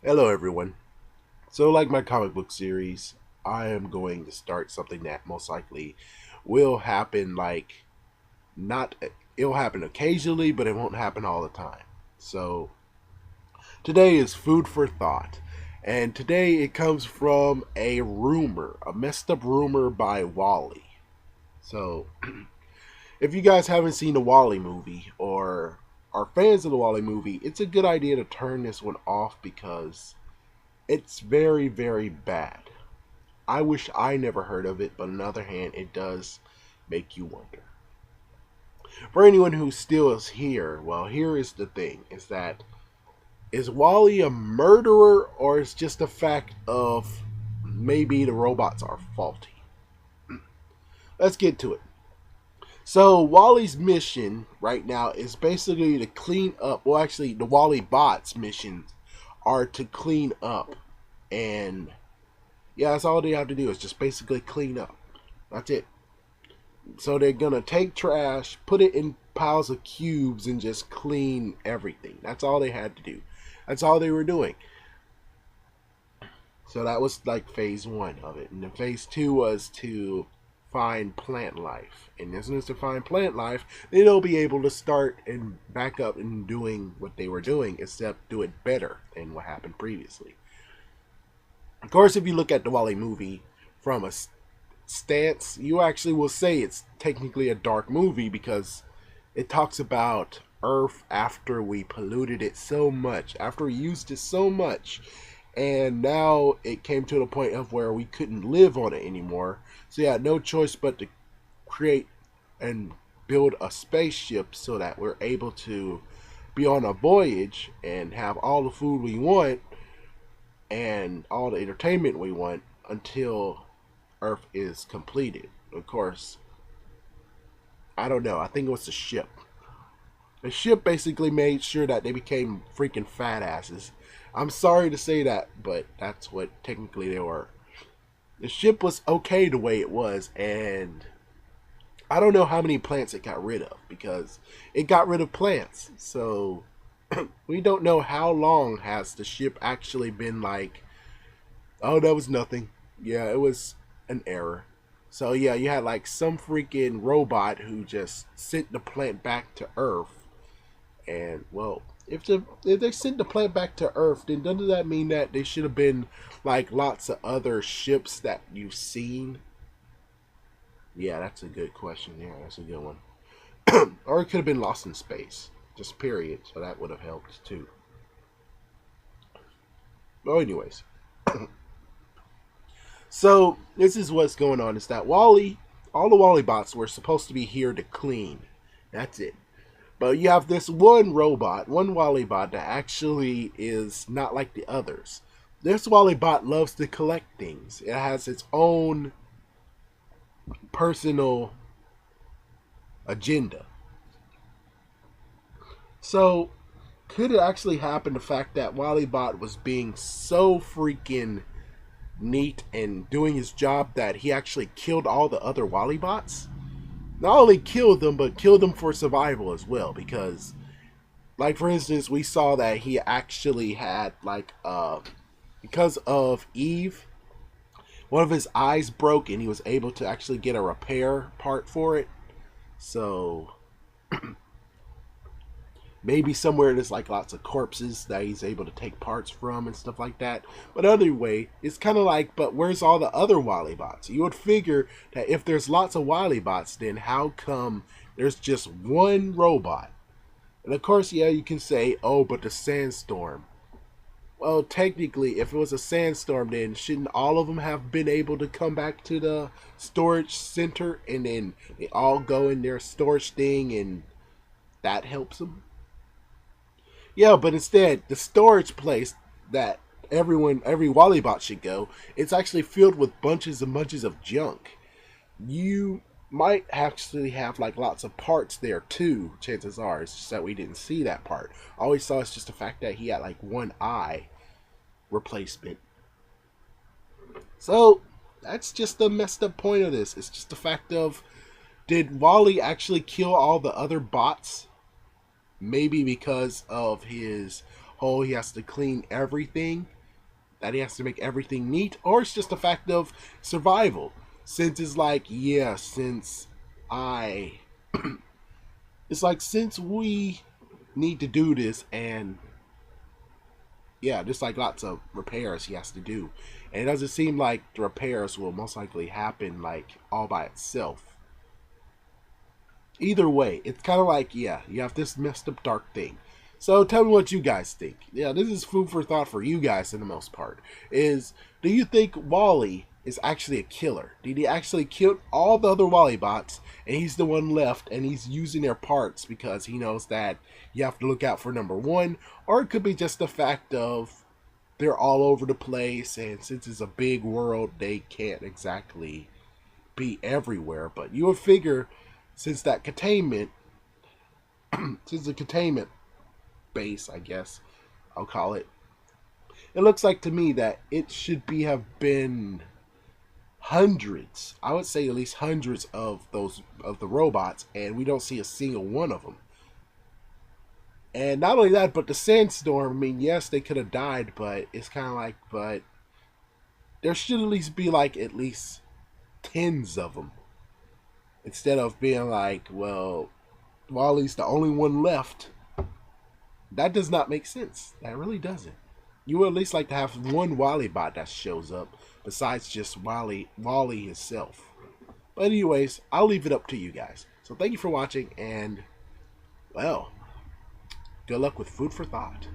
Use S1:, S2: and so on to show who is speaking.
S1: Hello, everyone. So, like my comic book series, I am going to start something that most likely will happen. Not, it'll happen occasionally, but it won't happen all the time. So, today is food for thought. And today it comes from a rumor, a messed up rumor by Walle. So, if you guys haven't seen the Walle movie or are fans of the Walle movie, it's a good idea to turn this one off because it's very, very bad. I wish I never heard of it, but on the other hand, it does make you wonder. For anyone who still is here, well, here is the thing: is Wally a murderer, or is just the fact of maybe the robots are faulty? Let's get to it. So Wally's mission right now is basically to clean up. Well, actually, the Wally bots' missions are to clean up, and yeah, that's all they have to do is just basically clean up. That's it. So they're gonna take trash, put it in piles of cubes, and just clean everything. That's all they had to do. That's all they were doing. So that was like phase one of it. And then phase two was to find plant life. And as soon as they find plant life, then they'll be able to start and back up and doing what they were doing, except do it better than what happened previously. Of course, if you look at the Wally movie from a stance, you actually will say it's technically a dark movie because it talks about Earth after we polluted it so much, after we used it so much, and now it came to the point of where we couldn't live on it anymore. So you had no choice but to create and build a spaceship so that we're able to be on a voyage and have all the food we want and all the entertainment we want until Earth is completed. Of course, I don't know. I think it was the ship. The ship basically made sure that they became freaking fat asses. I'm sorry to say that, but that's what technically they were. The ship was okay the way it was, and I don't know how many plants it got rid of because it got rid of plants. So we don't know how long has the ship actually been like, oh, that was nothing. Yeah, it was an error. So yeah, you had like some freaking robot who just sent the plant back to Earth. And well, if they sent the plant back to Earth, then doesn't that mean that they should have been like lots of other ships that you've seen? Yeah, that's a good question. Yeah, that's a good one. Or it could have been lost in space, just period. So that would have helped too. Well, anyways, so this is what's going on: is that Wally, all the Wally bots were supposed to be here to clean. That's it. But you have this one robot, one Wally bot that actually is not like the others. This Wally bot loves to collect things. It has its own personal agenda. So, could it actually happen the fact that Wally bot was being so freaking neat and doing his job that he actually killed all the other Wally bots? Not only killed them, but killed them for survival as well. Because, like for instance, we saw that he actually had because of Eve, one of his eyes broke, and he was able to actually get a repair part for it. So maybe somewhere there's like lots of corpses that he's able to take parts from and stuff like that. But anyway, it's kind of like, but where's all the other Wily bots? You would figure that if there's lots of Wily bots, then how come there's just one robot? And of course, yeah, you can say, oh, but the sandstorm. Well, technically, if it was a sandstorm, then shouldn't all of them have been able to come back to the storage center and then they all go in their storage thing and that helps them? Yeah, but instead, the storage place that every Wallybot should go, it's actually filled with bunches and bunches of junk. You might actually have like lots of parts there too, chances are. It's just that we didn't see that part. All we saw is just the fact that he had like one eye replacement. So, that's just the messed up point of this. It's just the fact of, did Wally actually kill all the other bots? Maybe because of his whole he has to clean everything, that he has to make everything neat, or it's just a fact of survival. Since it's like, yeah, since I. It's like, since we need to do this, and yeah, just like lots of repairs he has to do. And it doesn't seem like the repairs will most likely happen like all by itself. Either way, it's kind of like, yeah, you have this messed up dark thing. So tell me what you guys think. Yeah, this is food for thought for you guys in the most part. Is, do you think Wally is actually a killer? Did he actually kill all the other Wally bots and he's the one left and he's using their parts because he knows that you have to look out for number one? Or it could be just the fact of they're all over the place, and since it's a big world, they can't exactly be everywhere. But you would figure, since that containment, since the containment base, I guess I'll call it, it looks like to me that it should be have been hundreds. I would say at least hundreds of those of the robots, and we don't see a single one of them. And not only that, but the sandstorm. I mean, yes, they could have died, but it's kind of like, but there should at least be like at least tens of them, instead of being like, well, Wally's the only one left. That does not make sense. That really doesn't. You would at least like to have one Wally bot that shows up besides just Wally himself. But anyways, I'll leave it up to you guys. So thank you for watching, and well, good luck with food for thought.